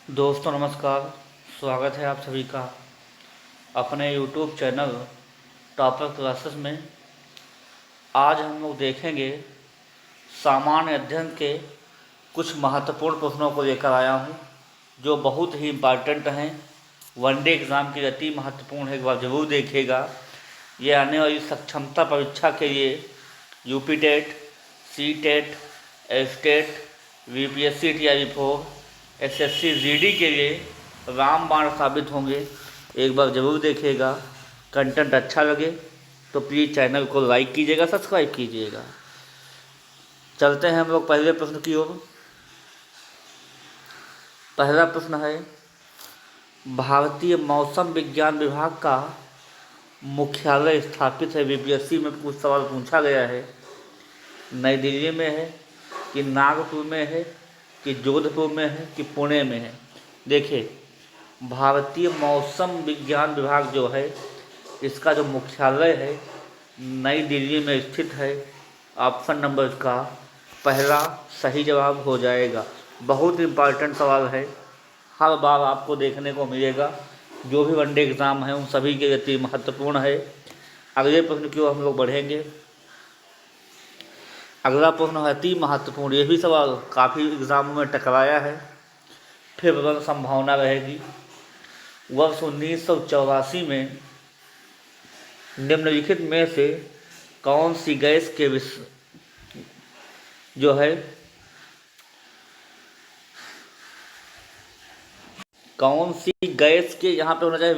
दोस्तों नमस्कार। स्वागत है आप सभी का अपने YouTube चैनल टॉपर क्लासेस में। आज हम लोग देखेंगे सामान्य अध्ययन के कुछ महत्वपूर्ण प्रश्नों को लेकर आया हूं, जो बहुत ही इम्पॉर्टेंट हैं। वनडे एग्ज़ाम की अति महत्वपूर्ण है, एक बार ज़रूर देखिएगा। ये आने वाली सक्षमता परीक्षा के लिए UP TET, C TET, S TET, VPSC TR4, SSC GD के लिए रामबाण साबित होंगे। एक बार ज़रूर देखिएगा। कंटेंट अच्छा लगे तो प्लीज़ चैनल को लाइक कीजिएगा, सब्सक्राइब कीजिएगा। चलते हैं हम लोग पहले प्रश्न की ओर। पहला प्रश्न है, भारतीय मौसम विज्ञान विभाग का मुख्यालय स्थापित है। VPSC में कुछ सवाल पूछा गया है। नई दिल्ली में है कि नागपुर में है कि जोधपुर में है कि पुणे में है। देखिए, भारतीय मौसम विज्ञान विभाग जो है, इसका जो मुख्यालय है नई दिल्ली में स्थित है। ऑप्शन नंबर इसका पहला सही जवाब हो जाएगा। बहुत इम्पॉर्टेंट सवाल है, हर बार आपको देखने को मिलेगा। जो भी वनडे एग्ज़ाम है उन सभी के लिए अति महत्वपूर्ण है। अगले प्रश्न की ओर हम लोग बढ़ेंगे। अगला प्रश्न है अति महत्वपूर्ण। ये भी सवाल काफ़ी एग्ज़ामों में टकराया है, फिर बदल संभावना रहेगी। वर्ष 1984 में निम्नलिखित में से कौन सी गैस के जो है कौन सी गैस के, यहाँ पे होना चाहिए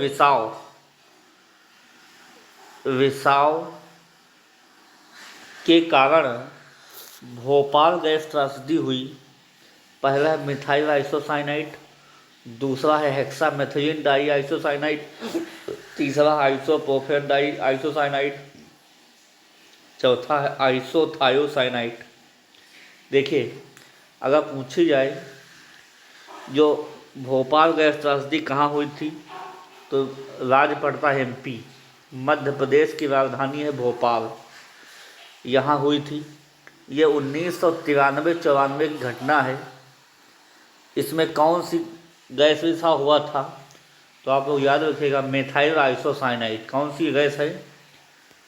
रिसाव के कारण भोपाल गैस त्रासदी हुई। पहला है मिथाइल आइसोसाइनाइड, दूसरा है हेक्सामेथिलीन डाई आइसोसाइनाइड, तीसरा आइसोप्रोपेन डाई आइसोसाइनाइड, चौथा है आइसोथायोसाइनाइड। देखिए, अगर पूछी जाए जो भोपाल गैस त्रासदी कहाँ हुई थी, तो राज्य पड़ता है MP, मध्य प्रदेश की राजधानी है भोपाल, यहाँ हुई थी। ये 1993-94 की घटना है। इसमें कौन सी गैस रिसाव हुआ था, तो आप लोग याद रखिएगा, मिथाइल आइसोसाइनाइड। कौन सी गैस है?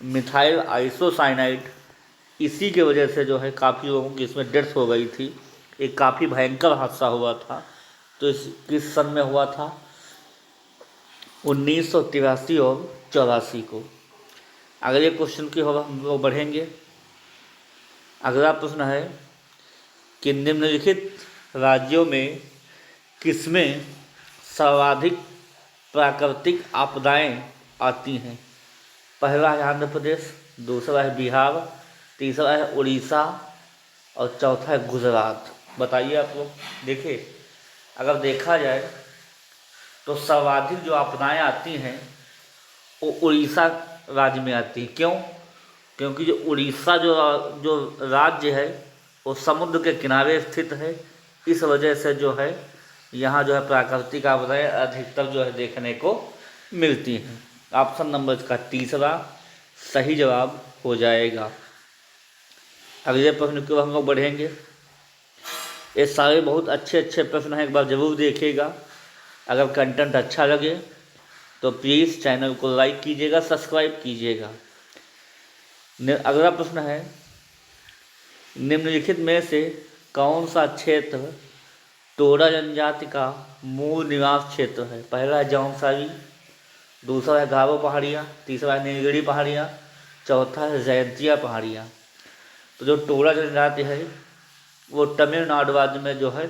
Methyl isocyanide. इसी के वजह से जो है काफ़ी लोगों की इसमें डेथ हो गई थी। एक काफ़ी भयंकर हादसा हुआ था। तो इस किस सन में हुआ था? 1983 और 84 को। अगले क्वेश्चन की ओर हम लोग बढ़ेंगे। अगला प्रश्न है कि निम्नलिखित राज्यों में किसमें सर्वाधिक प्राकृतिक आपदाएं आती हैं? पहला है आंध्र प्रदेश, दूसरा है बिहार, तीसरा है उड़ीसा और चौथा है गुजरात। बताइए आप लोग। देखिए, अगर देखा जाए तो सर्वाधिक जो आपदाएं आती हैं वो उड़ीसा राज्य में आती हैं। क्यों? क्योंकि जो उड़ीसा जो राज्य है वो समुद्र के किनारे स्थित है। इस वजह से जो है यहाँ जो है प्राकृतिक आपदाएं अधिकतर जो है देखने को मिलती हैं। ऑप्शन नंबर इसका तीसरा सही जवाब हो जाएगा। अगले प्रश्न की ओर हम लोग बढ़ेंगे। ये सारे बहुत अच्छे अच्छे प्रश्न हैं, एक बार ज़रूर देखिएगा। अगर कंटेंट अच्छा लगे तो प्लीज़ चैनल को लाइक कीजिएगा, सब्सक्राइब कीजिएगा। अगला प्रश्न है, निम्नलिखित में से कौन सा क्षेत्र टोडा जनजाति का मूल निवास क्षेत्र है? पहला है जौनसारी, दूसरा है गारो पहाड़ियाँ, तीसरा है नीलगिरी पहाड़ियाँ, चौथा है जयंतिया पहाड़ियाँ। तो जो टोडा जनजाति है वो तमिलनाडु राज्य में जो है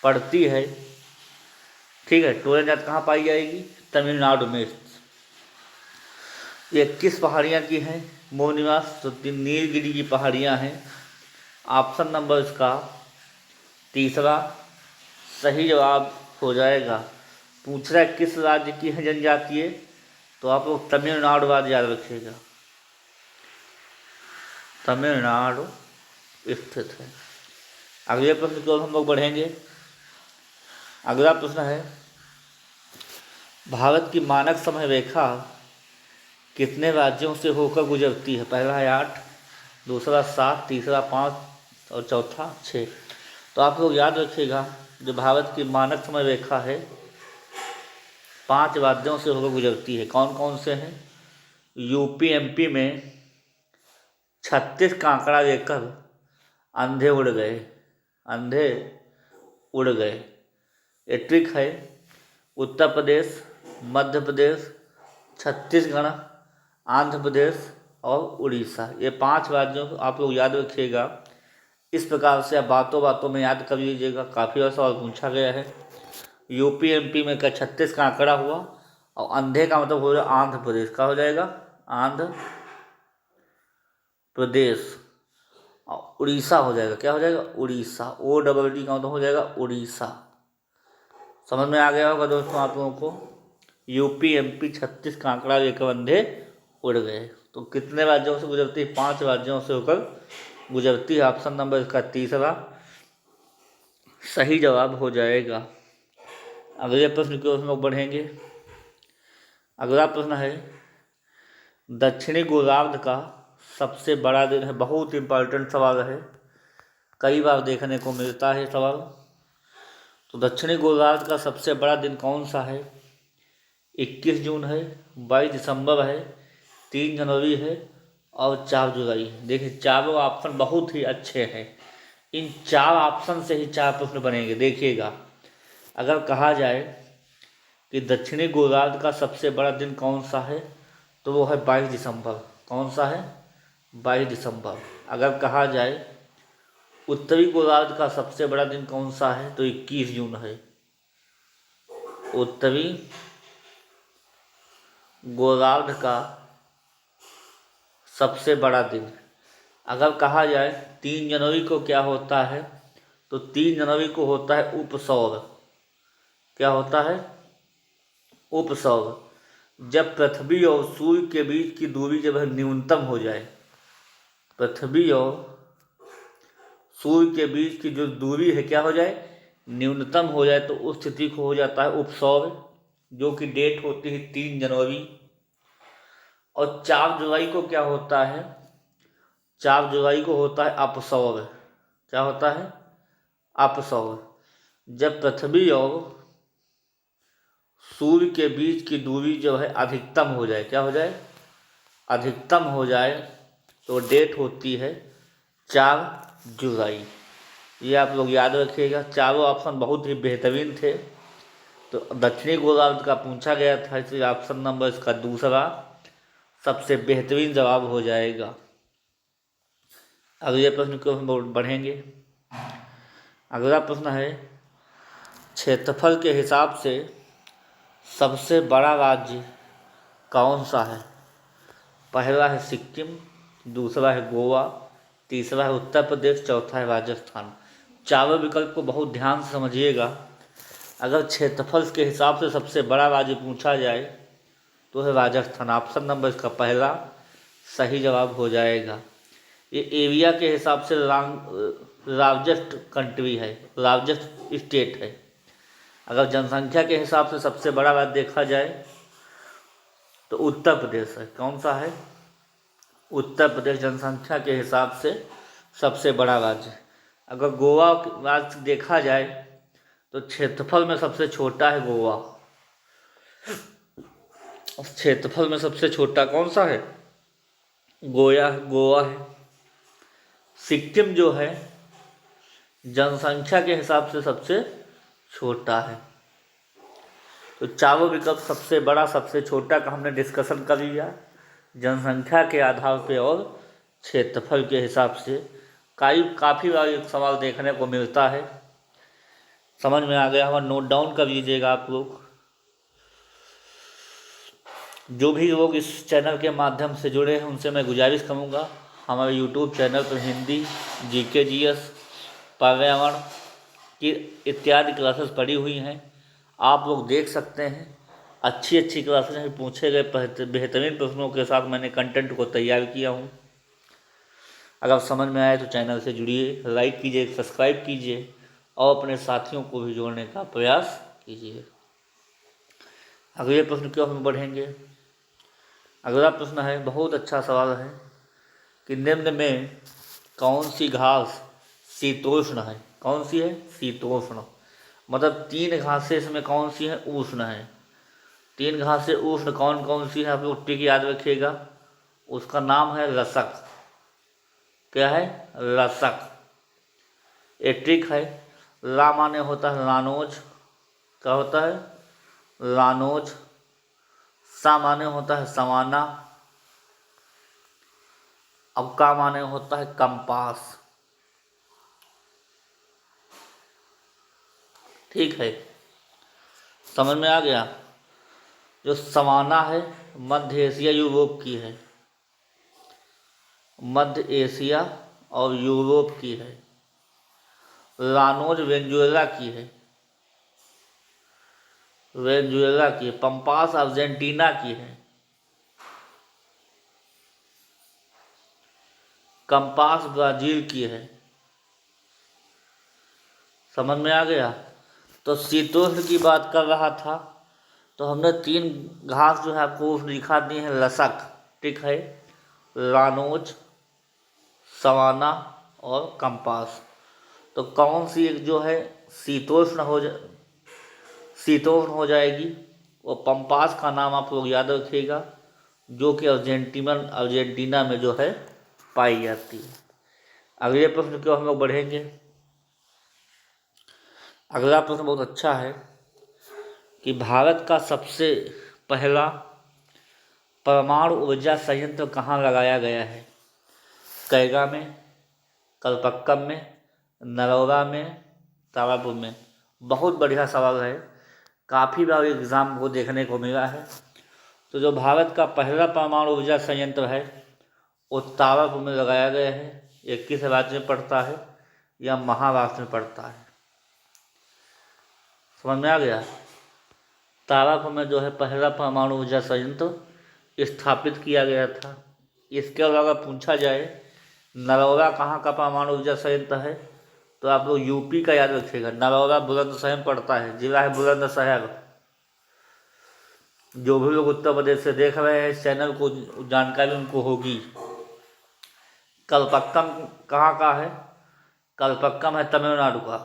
पड़ती है। ठीक है, टोडा जनजाति कहाँ पाई जाएगी? तमिलनाडु में। ये किस पहाड़ियाँ की हैं मूल निवास? तो नीलगिरी की पहाड़ियाँ हैं। ऑप्शन नंबर इसका तीसरा सही जवाब हो जाएगा। पूछ रहा है किस राज्य की है जनजातीय, तो आप लोग तमिलनाडु राज्य याद रखिएगा, तमिलनाडु स्थित है। अगले प्रश्न की ओर हम लोग बढ़ेंगे। अगला प्रश्न है, भारत की मानक समय रेखा कितने राज्यों से होकर गुजरती है? पहला है 8, दूसरा 7, तीसरा 5 और चौथा 6। तो आप लोग याद रखिएगा जो भारत की मानक समय रेखा है 5 राज्यों से होकर गुजरती है। कौन कौन से हैं? यूपी एमपी में 36 का आंकड़ा लेकर अंधे उड़ गए, अंधे उड़ गए। ये ट्रिक है। उत्तर प्रदेश, मध्य प्रदेश, छत्तीसगढ़, आंध्र प्रदेश और उड़ीसा, ये 5 राज्यों को आप लोग याद रखिएगा। इस प्रकार से आप बातों बातों में याद कर लीजिएगा। काफ़ी और सवाल पूछा गया है। यूपी एमपी में का 36 का आंकड़ा हुआ और अंधे का मतलब हो जाएगा आंध्र प्रदेश। का हो जाएगा आंध्र प्रदेश। और उड़ीसा हो जाएगा। क्या हो जाएगा? उड़ीसा। ODD का मतलब हो जाएगा उड़ीसा। समझ में आ गया होगा दोस्तों आप लोगों को। यूपी एमपी 36 का आंकड़ा लेकर अंधे उड़ गए। तो कितने राज्यों से गुजरती है? 5 राज्यों से होकर गुजरती है। ऑप्शन नंबर इसका तीसरा सही जवाब हो जाएगा। अगले प्रश्न की ओर हम लोग बढ़ेंगे। अगला प्रश्न है दक्षिणी गोलार्ध का सबसे बड़ा दिन है। बहुत इंपॉर्टेंट सवाल है, कई बार देखने को मिलता है सवाल। तो दक्षिणी गोलार्ध का सबसे बड़ा दिन कौन सा है? 21 जून है, 22 दिसंबर है, 3 जनवरी है और 4 जुलाई है। देखिए चारों ऑप्शन बहुत ही अच्छे हैं। इन 4 ऑप्शन से ही 4 प्रश्न बनेंगे। देखिएगा, अगर कहा जाए कि दक्षिणी गोलार्ध का सबसे बड़ा दिन कौन सा है तो वो है 22 दिसंबर। कौन सा है? 22 दिसंबर। अगर कहा जाए उत्तरी गोलार्ध का सबसे बड़ा दिन कौन सा है तो 21 जून है। उत्तरी गोलार्ध का सबसे बड़ा दिन। अगर कहा जाए 3 जनवरी को क्या होता है तो 3 जनवरी को होता है उपसौर। क्या होता है? उपसौर। जब पृथ्वी और सूर्य के बीच की दूरी जब न्यूनतम हो जाए, पृथ्वी और सूर्य के बीच की जो दूरी है क्या हो जाए? न्यूनतम हो जाए, तो उस स्थिति को हो जाता है उपसौर, जो कि डेट होती है 3 जनवरी। और 4 जुलाई को क्या होता है? 4 जुलाई को होता है अपसौर। क्या होता है? अपसौर। जब पृथ्वी और सूर्य के बीच की दूरी जो है अधिकतम हो जाए। क्या हो जाए? अधिकतम हो जाए, तो डेट होती है 4 जुलाई। ये आप लोग याद रखिएगा। चारों ऑप्शन बहुत ही बेहतरीन थे। तो दक्षिणी गोलार्ध का पूछा गया था, इसलिए ऑप्शन नंबर इसका दूसरा सबसे बेहतरीन जवाब हो जाएगा। अगले प्रश्न को हम बढ़ेंगे। अगला प्रश्न है क्षेत्रफल के हिसाब से सबसे बड़ा राज्य कौन सा है? पहला है सिक्किम, दूसरा है गोवा, तीसरा है उत्तर प्रदेश, चौथा है राजस्थान। चारों विकल्प को बहुत ध्यान से समझिएगा। अगर क्षेत्रफल के हिसाब से सबसे बड़ा राज्य पूछा जाए तो है राजस्थान। ऑप्शन नंबर इसका पहला सही जवाब हो जाएगा। ये एरिया के हिसाब से लार्जेस्ट कंट्री है, लार्जेस्ट स्टेट है। अगर जनसंख्या के हिसाब से सबसे बड़ा राज्य देखा जाए तो उत्तर प्रदेश है। कौन सा है? उत्तर प्रदेश जनसंख्या के हिसाब से सबसे बड़ा राज्य। अगर गोवा राज्य देखा जाए तो क्षेत्रफल में सबसे छोटा है गोवा। क्षेत्रफल में सबसे छोटा कौन सा है? गोवा है। सिक्किम जो है जनसंख्या के हिसाब से सबसे छोटा है। तो चारों विकल्प सबसे बड़ा सबसे छोटा का हमने डिस्कशन कर लिया जनसंख्या के आधार पे और क्षेत्रफल के हिसाब से। काफ़ी बार एक सवाल देखने को मिलता है। समझ में आ गया होगा, नोट डाउन कर लीजिएगा आप लोग। जो भी लोग इस चैनल के माध्यम से जुड़े हैं उनसे मैं गुजारिश करूँगा, हमारे यूट्यूब चैनल पर हिंदी, GK GS, पर्यावरण की इत्यादि क्लासेस पड़ी हुई हैं, आप लोग देख सकते हैं। अच्छी अच्छी क्लासेस में पूछे गए बेहतरीन प्रश्नों के साथ मैंने कंटेंट को तैयार किया हूँ। अगर समझ में आए तो चैनल से जुड़िए, लाइक कीजिए, सब्सक्राइब कीजिए और अपने साथियों को भी जोड़ने का प्रयास कीजिए। अगले प्रश्न की ओर हम बढ़ेंगे। अगला प्रश्न है, बहुत अच्छा सवाल है कि निम्न में कौन सी घास शीतोष्ण है? कौन सी है? शीतोष्ण। मतलब 3 घासें इसमें कौन सी हैं, उष्ण है। 3 घासें उष्ण कौन कौन सी है, आप लोग टिक याद रखिएगा, उसका नाम है रसक। क्या है, रसक। ये ट्रिक है। ला माने होता है लानोज, क्या होता है, लानोज। सा माने होता है समाना। अब का माने होता है कंपास। ठीक है, समझ में आ गया। जो समाना है मध्य एशिया यूरोप की है, मध्य एशिया और यूरोप की है। लानोज वेनेजुएला की है, वेनेजुएला की। पंपास अर्जेंटीना की है। कंपास ब्राजील की है। समझ में आ गया। तो शीतोष्ण की बात कर रहा था, तो हमने 3 घास जो है आपको दिखा दी है लसक, ठीक है, लानोज, सवाना और कंपास। तो कौन सी एक जो है शीतोष्ण शीतोष्ण हो जाएगी, वो पंपास का नाम आप लोग याद रखिएगा, जो कि अर्जेंटीना में जो है पाई जाती है। अगले प्रश्न की ओर हम लोग बढ़ेंगे। अगला प्रश्न बहुत अच्छा है कि भारत का सबसे पहला परमाणु ऊर्जा संयंत्र कहाँ लगाया गया है। कैगा में, कलपक्कम में, नरोदा में, तारापुर में। बहुत बढ़िया सवाल है, काफ़ी बार एग्ज़ाम को देखने को मिला है। तो जो भारत का पहला परमाणु ऊर्जा संयंत्र है वो तारापुर में लगाया गया है। ये किस राज्य में पड़ता है, या महाराष्ट्र में पड़ता है। समझ में आ गया। तारापुर में जो है पहला परमाणु ऊर्जा संयंत्र स्थापित किया गया था। इसके अलावा पूछा जाए नरौरा कहाँ का परमाणु ऊर्जा संयंत्र है, तो आप लोग यूपी का याद रखिएगा। नरौरा बुलंदशहर में पड़ता है, जिला है बुलंदशहर। जो भी लोग उत्तर प्रदेश से देख रहे हैं इस चैनल को, जानकारी उनको होगी। कलपक्कम कहाँ का है, कलपक्कम है तमिलनाडु का।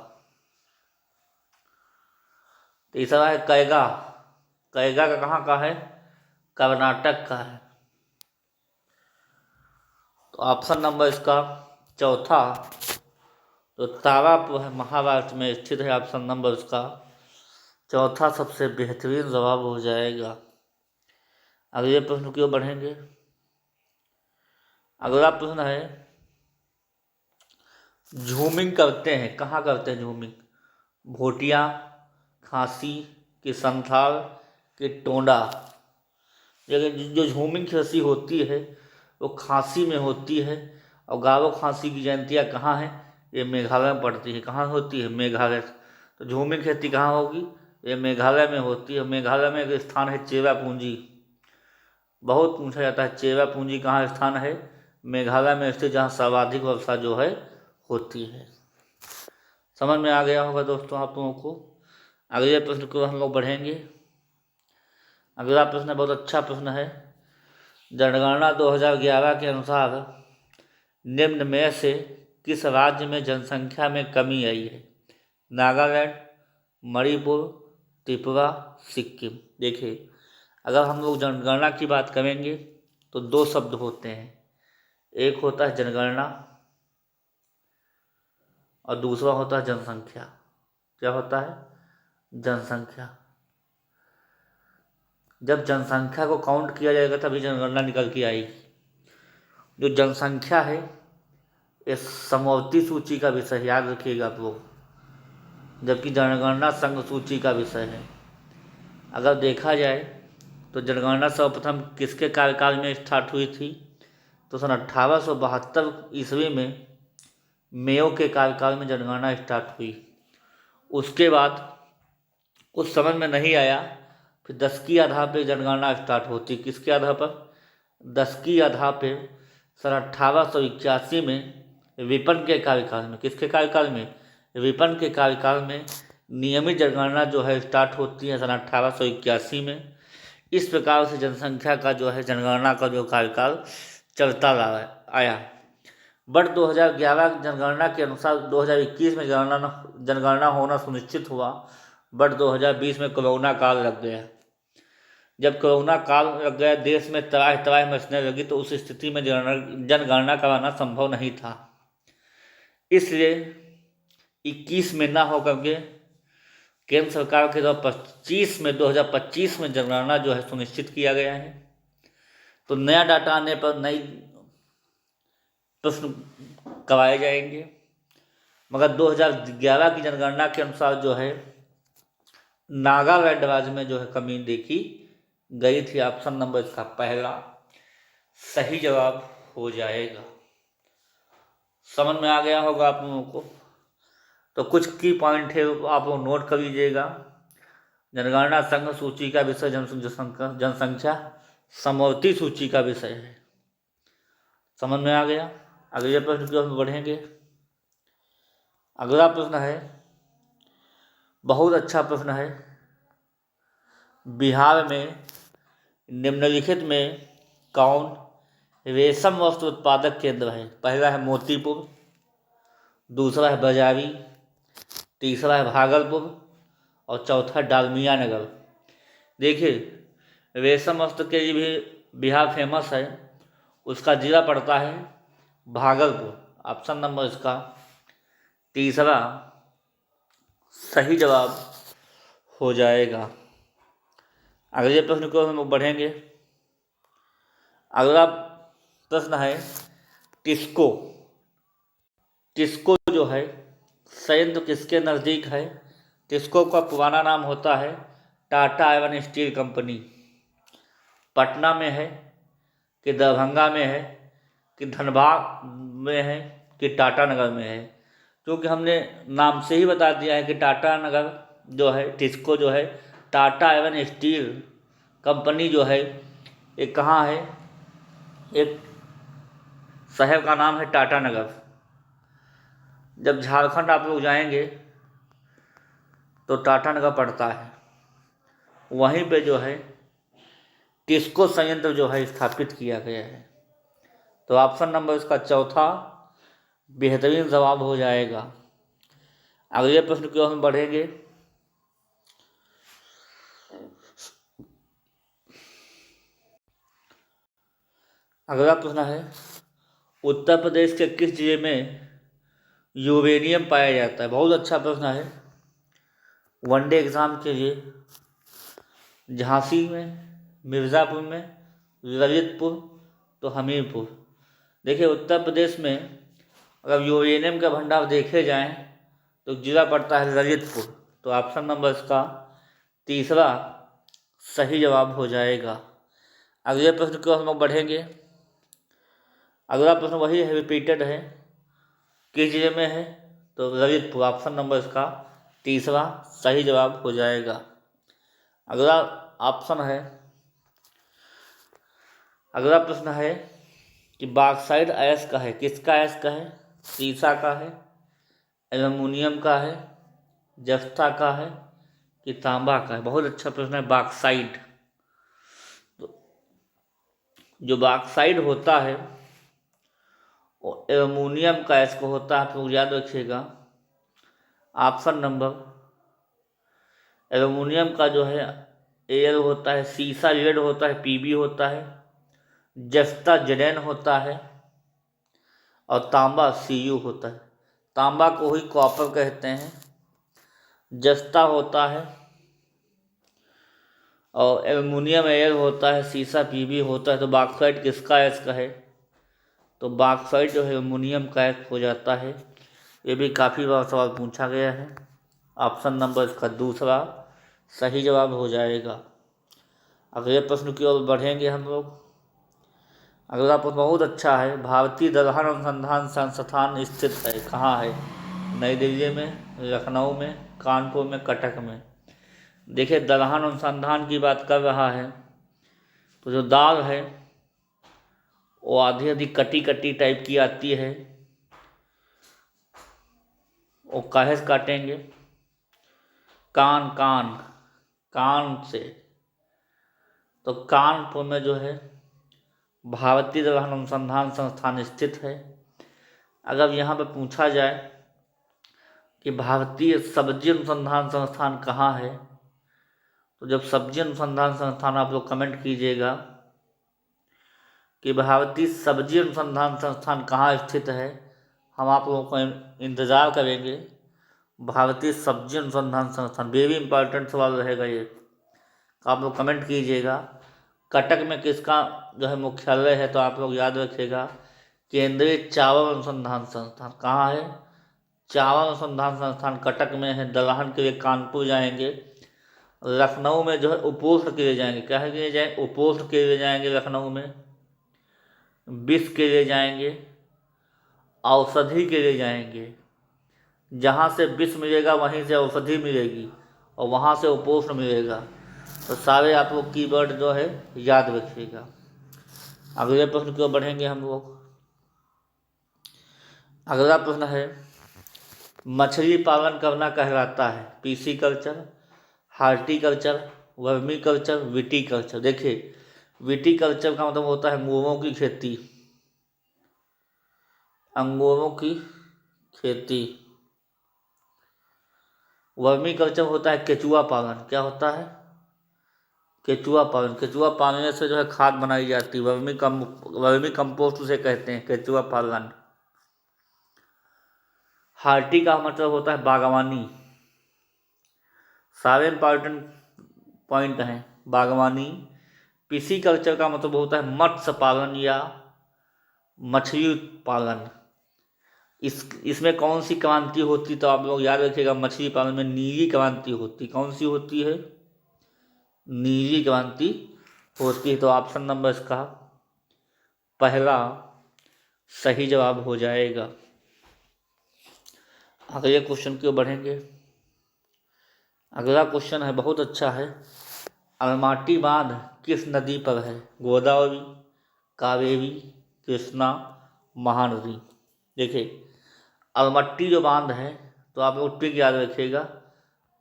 तीसरा है कैगा, कैगा का कहाँ का है, कर्नाटक का है। तो ऑप्शन नंबर इसका चौथा तो तारापुर है, महाराष्ट्र में स्थित है। ऑप्शन नंबर इसका चौथा सबसे बेहतरीन जवाब हो जाएगा। अगले प्रश्न की ओर बढ़ेंगे। अगला प्रश्न है झूमिंग करते हैं, कहाँ करते हैं झूमिंग, भोटिया, खांसी कि संथाल कि टोंडा। लेकिन जो झूमिंग की रस्सी होती है वो खांसी में होती है, और गारो खांसी की जयंतियाँ कहाँ है, ये मेघालय में पड़ती है। कहाँ होती है, मेघालय। तो झूमिंग खेती कहाँ होगी, ये मेघालय में होती है। मेघालय में एक स्थान है चेरापूंजी, बहुत पूछा जाता है चेरापूंजी कहाँ स्थान है, मेघालय में स्थित, जहाँ सर्वाधिक वर्षा जो है होती है। समझ में आ गया होगा दोस्तों आप लोगों को। अगले प्रश्न को हम लोग बढ़ेंगे। अगला प्रश्न बहुत अच्छा प्रश्न है। जनगणना 2011 के अनुसार निम्न में से किस राज्य में जनसंख्या में कमी आई है। नागालैंड, मणिपुर, त्रिपुरा, सिक्किम। देखिए, अगर हम लोग जनगणना की बात करेंगे तो 2 शब्द होते हैं, एक होता है जनगणना और दूसरा होता है जनसंख्या। क्या होता है, जनसंख्या। जब जनसंख्या को काउंट किया जाएगा तभी जनगणना निकल के आएगी। जो जनसंख्या है ये समवर्ती सूची का विषय, याद रखिएगा आप लोग, जबकि जनगणना संघ सूची का विषय है। अगर देखा जाए तो जनगणना सर्वप्रथम किसके कार्यकाल में स्टार्ट हुई थी, तो सन 1872 ईस्वी में मेयो के कार्यकाल में जनगणना स्टार्ट हुई। उसके बाद कुछ समझ में नहीं आया, फिर 10 की आधार पर जनगणना स्टार्ट होती। किसके आधार पर, 10 की आधार पर सन 1881 में विपन के कार्यकाल में, किसके कार्यकाल में, विपन के कार्यकाल में नियमित जनगणना जो है स्टार्ट होती है सन 1881 में। इस प्रकार से जनसंख्या का जो है जनगणना का जो कार्यकाल चलता आया। बट 2011 की जनगणना के अनुसार 2021 में जनगणना होना सुनिश्चित हुआ, बट 2020 में कोरोना काल लग गया। जब कोरोना काल लग गया, देश में तबाह तबाह मचने लगी, तो उस स्थिति में जनगणना कराना संभव नहीं था। इसलिए 21 में ना हो करके केंद्र सरकार के द्वारा 2025 में जनगणना जो है सुनिश्चित किया गया है। तो नया डाटा आने पर नई प्रश्न करवाए जाएंगे, मगर 2011 की जनगणना के अनुसार जो है नागालैंड राज्य में जो है कमी देखी गई थी। ऑप्शन नंबर इसका पहला सही जवाब हो जाएगा। समझ में आ गया होगा आप लोगों को। तो कुछ की पॉइंट है आप लोग नोट कर लीजिएगा। जनगणना संघ सूची का विषय जनसंख्या समवर्ती सूची का विषय है। समझ में आ गया। अगले प्रश्न की ओर हम बढ़ेंगे। अगला प्रश्न है, बहुत अच्छा प्रश्न है। बिहार में निम्नलिखित में कौन रेशम वस्त्र उत्पादक केंद्र है? पहला है मोतीपुर, दूसरा है बजारी, तीसरा है भागलपुर और चौथा डालमिया नगर। देखिए, रेशम वस्त्र के लिए भी बिहार फेमस है। उसका जिला पड़ता है भागलपुर। ऑप्शन नंबर इसका तीसरा सही जवाब हो जाएगा। अगले प्रश्न को हम बढ़ेंगे। अगला प्रश्न है, टिस्को जो है संयंत्र किसके नज़दीक है? टिस्को का पुराना नाम होता है Tata iron steel company. Patna में है कि दरभंगा में है कि धनबाद में है कि टाटा नगर में है? क्योंकि हमने नाम से ही बता दिया है कि टाटा नगर जो है, टिस्को जो है, टाटा आयरन स्टील कंपनी जो है एक कहाँ है? एक शहर का नाम है टाटा नगर। जब झारखंड आप लोग जाएंगे तो टाटा नगर पड़ता है, वहीं पे जो है टिस्को संयंत्र जो है स्थापित किया गया है। तो ऑप्शन नंबर इसका चौथा बेहतरीन जवाब हो जाएगा। अगले प्रश्न की ओर हम बढ़ेंगे। अगला प्रश्न है, उत्तर प्रदेश के किस जिले में यूरेनियम पाया जाता है? बहुत अच्छा प्रश्न है वनडे एग्जाम के लिए। झांसी में, मिर्ज़ापुर में, ललितपुर तो हमीरपुर। देखिए, उत्तर प्रदेश में अगर यूरेनियम का भंडार देखे जाएं तो जिला पड़ता है ललितपुर। तो ऑप्शन नंबर इसका तीसरा सही जवाब हो जाएगा। अगले प्रश्न की ओर हम लोग बढ़ेंगे। अगला प्रश्न वही है, रिपीटेड है, किस जिले में है? तो ललितपुर। ऑप्शन नंबर इसका तीसरा सही जवाब हो जाएगा। अगला ऑप्शन है, अगला प्रश्न है कि बॉक्साइट अयस्क का है, किसका अयस्क है? सीसा का है, एल्युमिनियम का है, जस्ता का है कि तांबा का है? बहुत अच्छा प्रश्न है। बॉक्साइट, जो बॉक्साइट होता है वो एल्युमिनियम का अयस्क होता है। आप लोग याद रखिएगा। ऑप्शन नंबर एल्युमिनियम का जो है एल होता है, सीसा लेड होता है, पीबी होता है, जस्ता जेडेन होता है और तांबा सीयू होता है। तांबा को ही कॉपर कहते हैं, जस्ता होता है और एल्युमिनियम एल होता है, सीसा पीबी होता है। तो बॉक्साइट किसका अयस्क है? तो बॉक्साइट जो है एल्युमिनियम का अयस्क हो जाता है। ये भी काफ़ी बार सवाल पूछा गया है। ऑप्शन नंबर इसका दूसरा सही जवाब हो जाएगा। अगले प्रश्न की ओर बढ़ेंगे हम लोग। अगला प्रश्न बहुत अच्छा है। भारतीय दलहन अनुसंधान संस्थान स्थित है कहाँ है? नई दिल्ली में, लखनऊ में, कानपुर में, कटक में। देखिए, दलहन अनुसंधान की बात कर रहा है तो जो दाल है वो आधी आधी कटी कटी टाइप की आती है, वो काहे से काटेंगे? कान से। तो कानपुर में जो है भारतीय दलहन अनुसंधान संस्थान स्थित है। अगर यहाँ पर पूछा जाए कि भारतीय सब्जी अनुसंधान संस्थान कहाँ है, तो जब सब्जी अनुसंधान संस्थान आप लोग कमेंट कीजिएगा कि भारतीय सब्जी अनुसंधान संस्थान कहाँ स्थित है, हम आप लोगों को इंतज़ार करेंगे। भारतीय सब्जी अनुसंधान संस्थान, वेरी इंपॉर्टेंट सवाल रहेगा ये, आप लोग कमेंट कीजिएगा। कटक में किसका जो है मुख्यालय है, तो आप लोग याद रखिएगा केंद्रीय चावल अनुसंधान संस्थान। कहाँ है? चावल अनुसंधान संस्थान कटक में है। दलहन के लिए कानपुर जाएंगे। लखनऊ में जो है उपोष्ण के लिए जाएंगे। क्या है के लिए जाएंगे? उपोष्ण के लिए जाएंगे लखनऊ में। विष के लिए जाएंगे, औषधि के लिए जाएंगे। जहाँ से विष मिलेगा वहीं से औषधि मिलेगी और वहाँ से उपोष्ण मिलेगा। तो सारे आप लोग कीवर्ड जो है याद रखिएगा। अगले प्रश्न की ओर बढ़ेंगे हम लोग। अगला प्रश्न है, मछली पालन करना कहलाता है PC culture, horticulture, vermi culture, viticulture. देखिए, विटीकल्चर का मतलब होता है अंगूरों की खेती, अंगूरों की खेती। वर्मी कल्चर होता है केचुआ पालन। क्या होता है? केचुआ पालन। केचुआ पालने से जो है खाद बनाई जाती है, वर्मी कंपोस्ट उसे कहते हैं, केचुआ पालन। हार्टी का मतलब होता है बागवानी। सारे इंपॉर्टेंट पॉइंट हैं। बागवानी। पीसी कल्चर का मतलब होता है मत्स्य पालन या मछली पालन। इसमें कौन सी क्रांति होती, तो आप लोग याद रखिएगा, मछली पालन में नीली क्रांति होती। कौन सी होती है? नीली क्रांति होती है। तो ऑप्शन नंबर इसका पहला सही जवाब हो जाएगा। अगले क्वेश्चन की ओर बढ़ेंगे। अगला क्वेश्चन है, बहुत अच्छा है। अलमाटी बांध किस नदी पर है? गोदावरी, कावेरी, कृष्णा, महानदी। देखिए, अलमट्टी जो बांध है, तो आप लोग ट्रिक याद रखिएगा,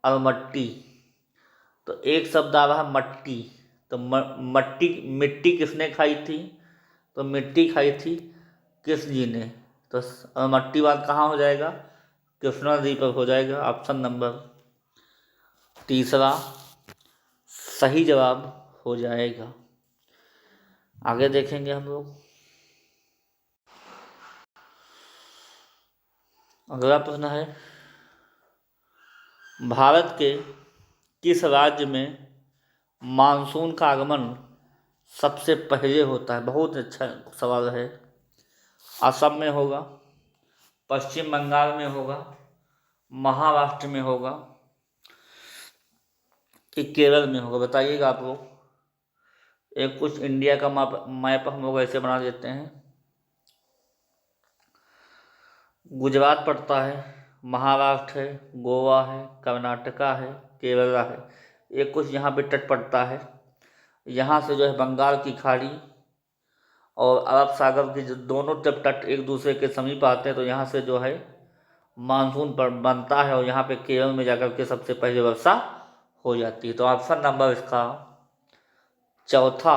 अलमट्टी। तो एक शब्द आ रहा है मट्टी। तो मिट्टी किसने खाई थी? तो मिट्टी खाई थी कृष्ण जी ने। तो अलमट्टी बांध कहाँ हो जाएगा? कृष्णा नदी पर हो जाएगा। ऑप्शन नंबर तीसरा सही जवाब हो जाएगा। आगे देखेंगे हम लोग। अगला प्रश्न है, भारत के किस राज्य में मानसून का आगमन सबसे पहले होता है? बहुत अच्छा सवाल है। असम में होगा, पश्चिम बंगाल में होगा, महाराष्ट्र में होगा कि केरल में होगा? बताइएगा आप लोग। एक कुछ इंडिया का मैप हम लोग ऐसे बना देते हैं। गुजरात पड़ता है, महाराष्ट्र है, गोवा है, कर्नाटका है, केरला है। एक कुछ यहाँ पे तट पड़ता है। यहाँ से जो है बंगाल की खाड़ी और अरब सागर की जो दोनों जब तट एक दूसरे के समीप आते हैं, तो यहाँ से जो है मानसून पर बनता है और यहाँ पे केरल में जाकर के सबसे पहले वर्षा हो जाती है। तो ऑप्शन नंबर इसका चौथा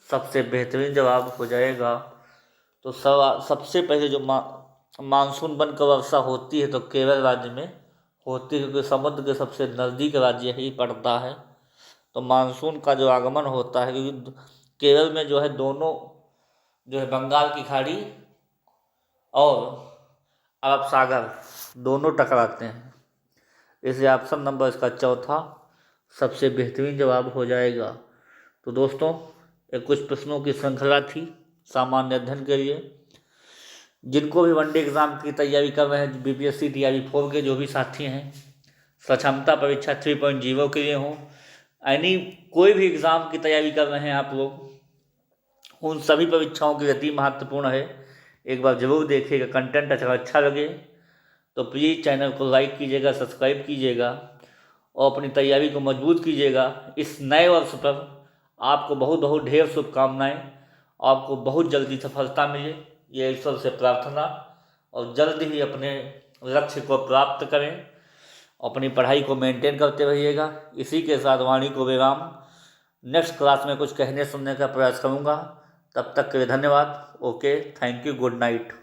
सबसे बेहतरीन जवाब हो जाएगा। तो सबसे पहले जो मानसून बनकर वर्षा होती है तो केरल राज्य में होती है, क्योंकि समुद्र के सबसे नज़दीक राज्य यही पड़ता है। तो मानसून का जो आगमन होता है, क्योंकि केरल में जो है दोनों जो है बंगाल की खाड़ी और अरब सागर दोनों टकराते हैं, इसलिए ऑप्शन नंबर इसका चौथा सबसे बेहतरीन जवाब हो जाएगा। तो दोस्तों, एक कुछ प्रश्नों की श्रृंखला थी सामान्य अध्ययन के लिए। जिनको भी वनडे एग्ज़ाम की तैयारी कर रहे हैं, बीपीएससी तैयारी 4 के जो भी साथी हैं, सक्षमता परीक्षा 3.0 के लिए हों, यानी कोई भी एग्ज़ाम की तैयारी कर रहे हैं आप लोग, उन सभी परीक्षाओं की गति महत्वपूर्ण है। एक बार ज़रूर देखिएगा। कंटेंट अच्छा लगे तो प्लीज़ चैनल को लाइक कीजिएगा, सब्सक्राइब कीजिएगा और अपनी तैयारी को मजबूत कीजिएगा। इस नए वर्ष पर आपको बहुत बहुत ढेर शुभकामनाएं। आपको बहुत जल्दी सफलता मिले, ये ईश्वर से प्रार्थना, और जल्द ही अपने लक्ष्य को प्राप्त करें। अपनी पढ़ाई को मेंटेन करते रहिएगा। इसी के साथ वाणी को विराम। नेक्स्ट क्लास में कुछ कहने सुनने का प्रयास करूँगा। तब तक के लिए धन्यवाद। Okay, thank you, good night.